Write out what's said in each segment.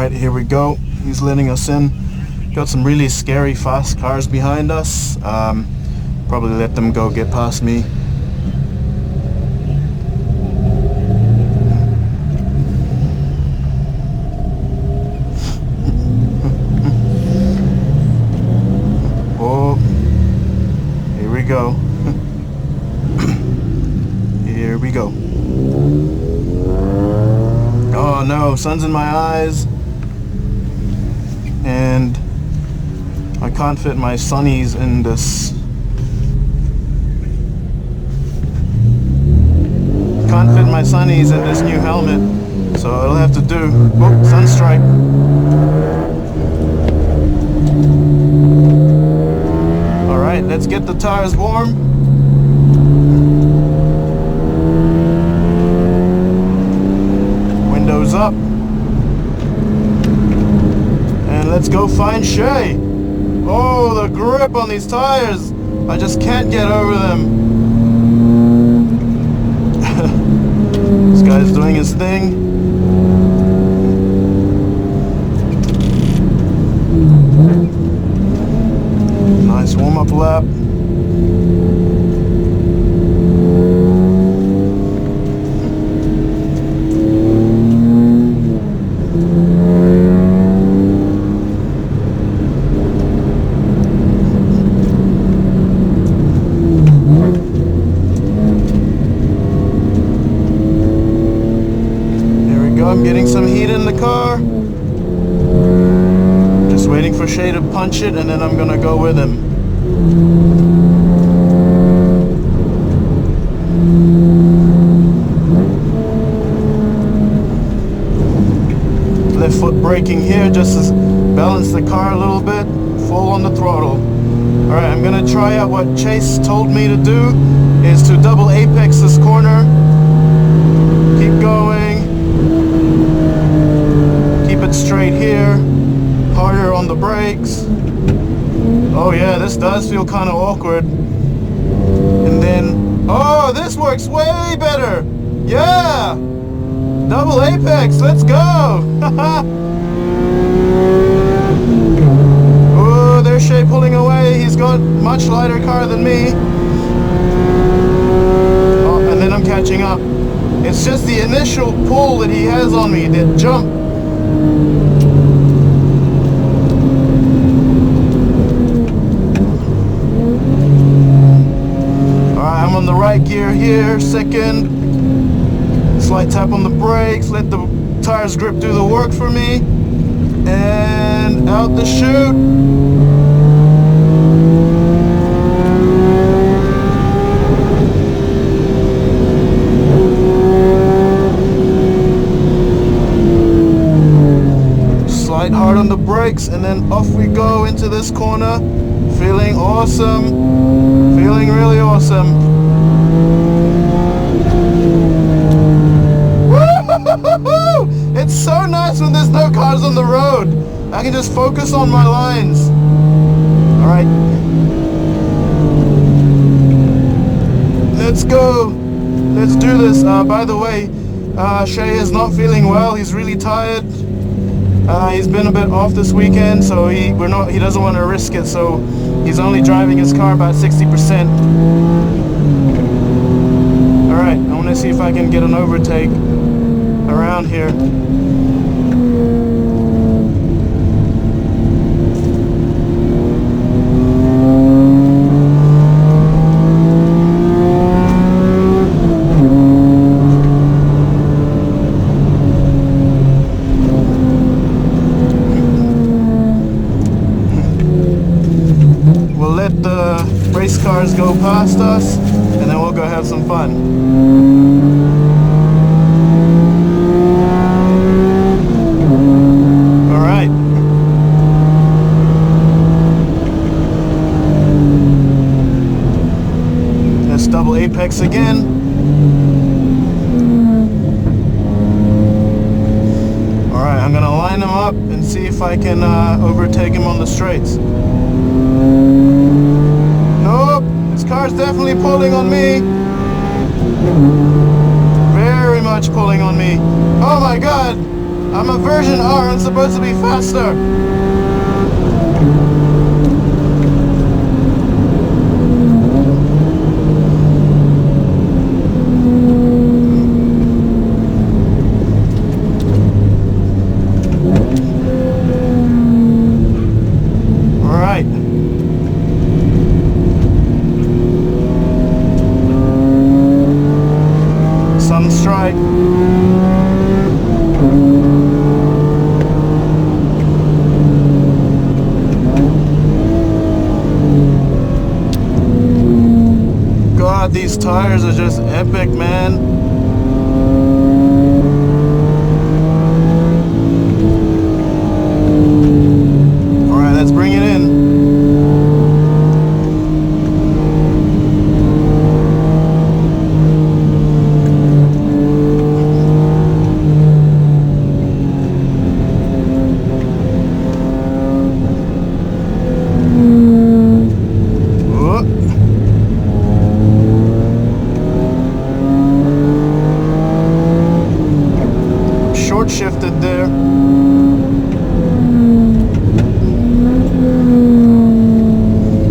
Alright, here we go. He's letting us in. Got some really scary fast cars behind us. Probably let them go get past me. Oh, here we go. Here we go. Oh no, sun's in my eyes. And I can't fit my sunnies in this. Can't fit my sunnies in this new helmet. So it'll have to do. Oh, sunstrike. Alright, let's get the tires warm. Windows up. And let's go find Shae. Oh, the grip on these tires. I just can't get over them. This guy's doing his thing. Nice warm-up lap. I'm getting some heat in the car. Just waiting for Shae to punch it and then I'm gonna go with him. Left foot braking here just to balance the car a little bit. Full on the throttle. Alright, I'm gonna try out what Chase told me to do, is to double apex this corner. Keep going. Keep it straight here. Harder on the brakes. Oh yeah, this does feel kind of awkward. And then, oh, this works way better. Yeah! Double apex, let's go! Oh, there's Shae pulling away. He's got much lighter car than me. Oh, and then I'm catching up. It's just the initial pull that he has on me, that jump. Alright, I'm on the right gear here, second. Slight tap on the brakes, let the tires grip do the work for me. And out the chute. Hard on the brakes and then off we go into this corner. Feeling awesome. Feeling really awesome. Woo-hoo-hoo-hoo! It's so nice when there's no cars on the road. I can just focus on my lines. Alright. Let's go. Let's do this. By the way, Shae is not feeling well. He's really tired. He's been a bit off this weekend, so he doesn't want to risk it, so he's only driving his car about 60%. Alright, I want to see if I can get an overtake around here. Race cars go past us and then we'll go have some fun. Alright. Let's double apex again. Alright, I'm gonna line them up and see if I can overtake him on the straights. Nope, this car's definitely pulling on me. Very much pulling on me. Oh my god, I'm a version R, I'm supposed to be faster. Alright. Sun strike. God, these tires are just epic, man. Alright, let's bring it in. Shifted there.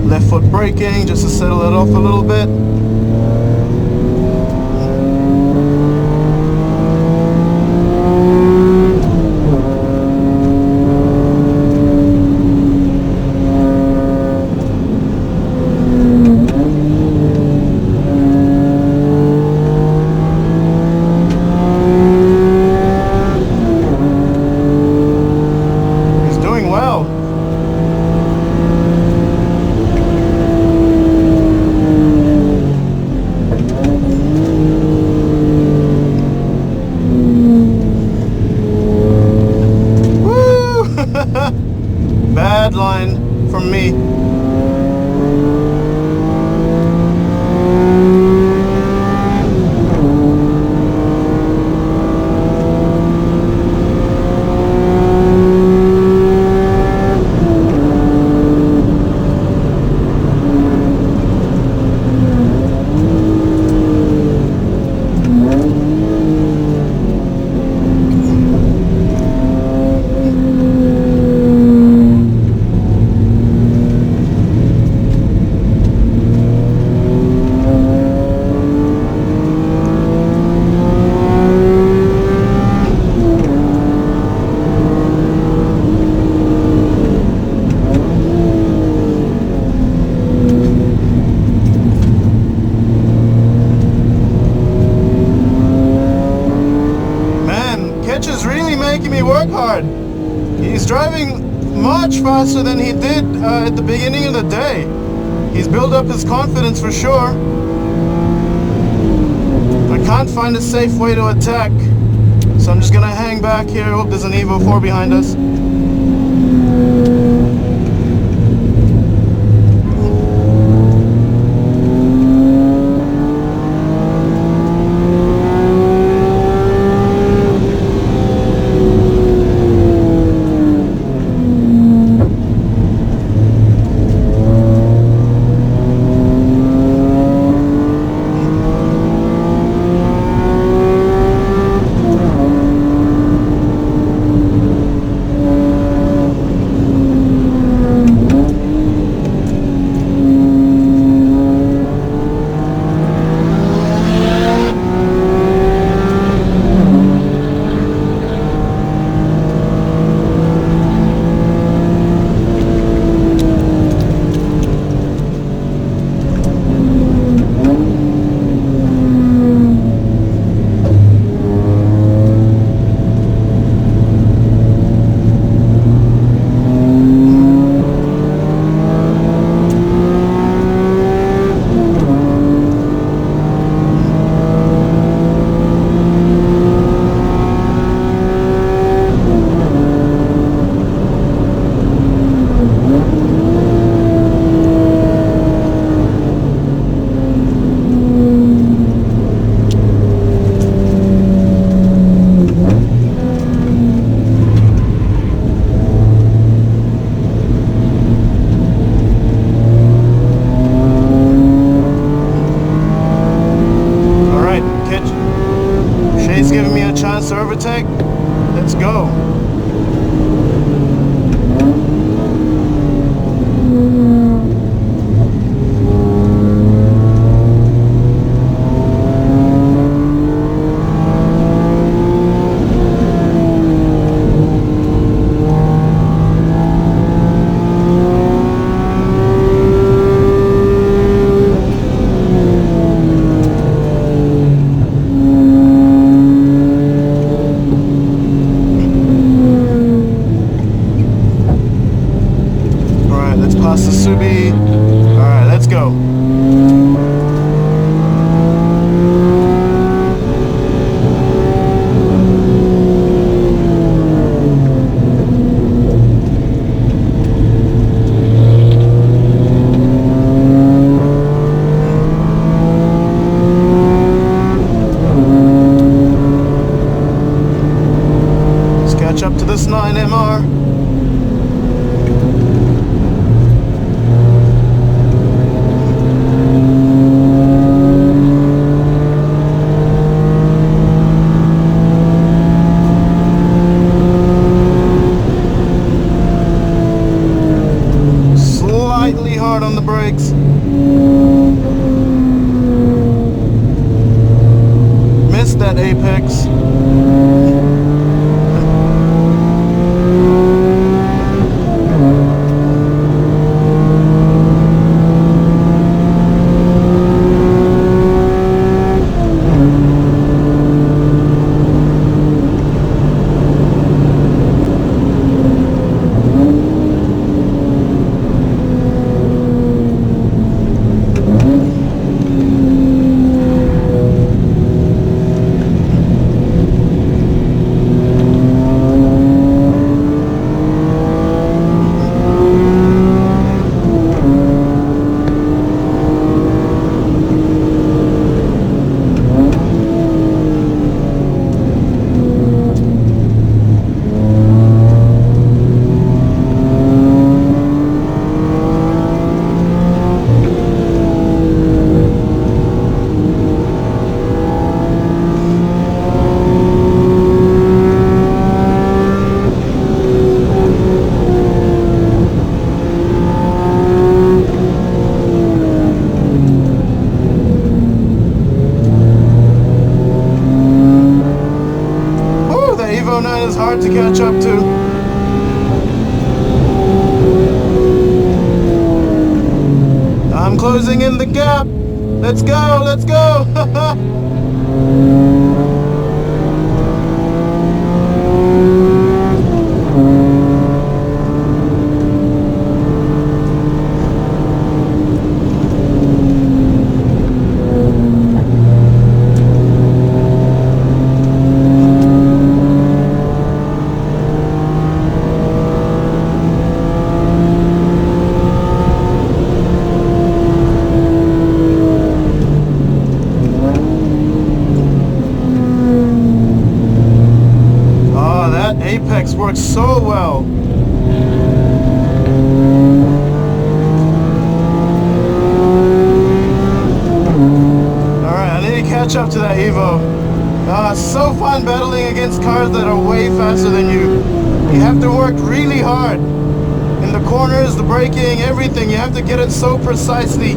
Left foot braking just to settle it off a little bit. Bad line from me. Making me work hard. He's driving much faster than he did at the beginning of the day. He's built up his confidence for sure. I can't find a safe way to attack, so I'm just gonna hang back here. Hope there's an Evo 4 behind us. Shae's giving me a chance to overtake. Let's go. Past the Subi. Alright, let's go. Let's catch up to this 9MR. On the brakes. Missed that apex. Is hard to catch up to. I'm closing in the gap. Let's go, let's go. Apex works so well. Alright, I need to catch up to that Evo. It's so fun battling against cars that are way faster than you. You have to work really hard. In the corners, the braking, everything. You have to get it so precisely,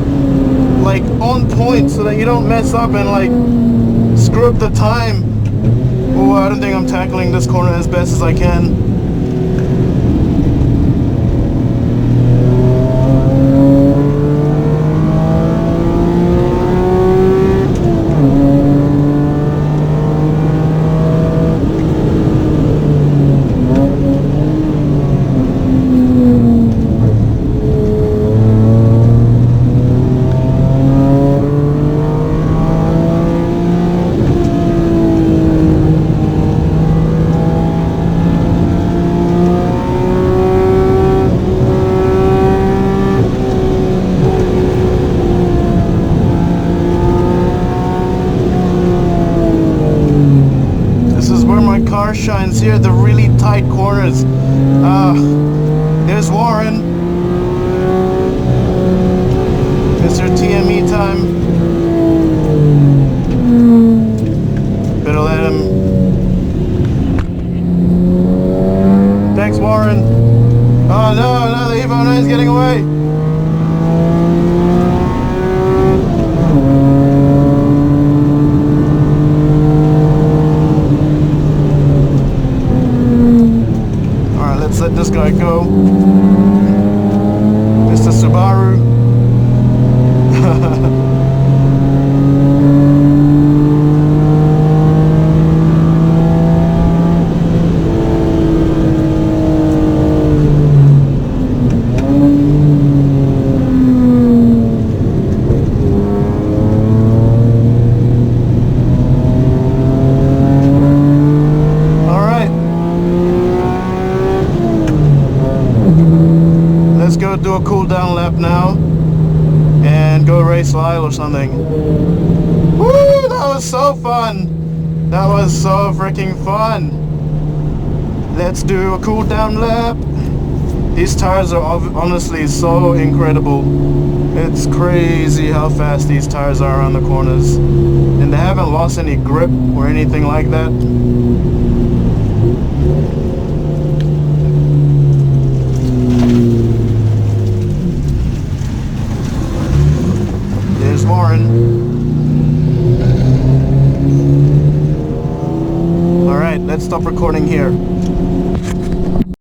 like, on point so that you don't mess up and, like, screw up the time. Oh, I don't think I'm tackling this corner as best as I can. Shines here, the really tight corners. There's Warren. Mr. TME time. Better let him this guy go. Mr. Subaru. Do a cool down lap now and go race Lyle or something. Woo! That was so fun. That was so freaking fun. Let's do a cool down lap. These tires are honestly so incredible. It's crazy how fast these tires are around the corners, and they haven't lost any grip or anything like that. Alright, let's stop recording here.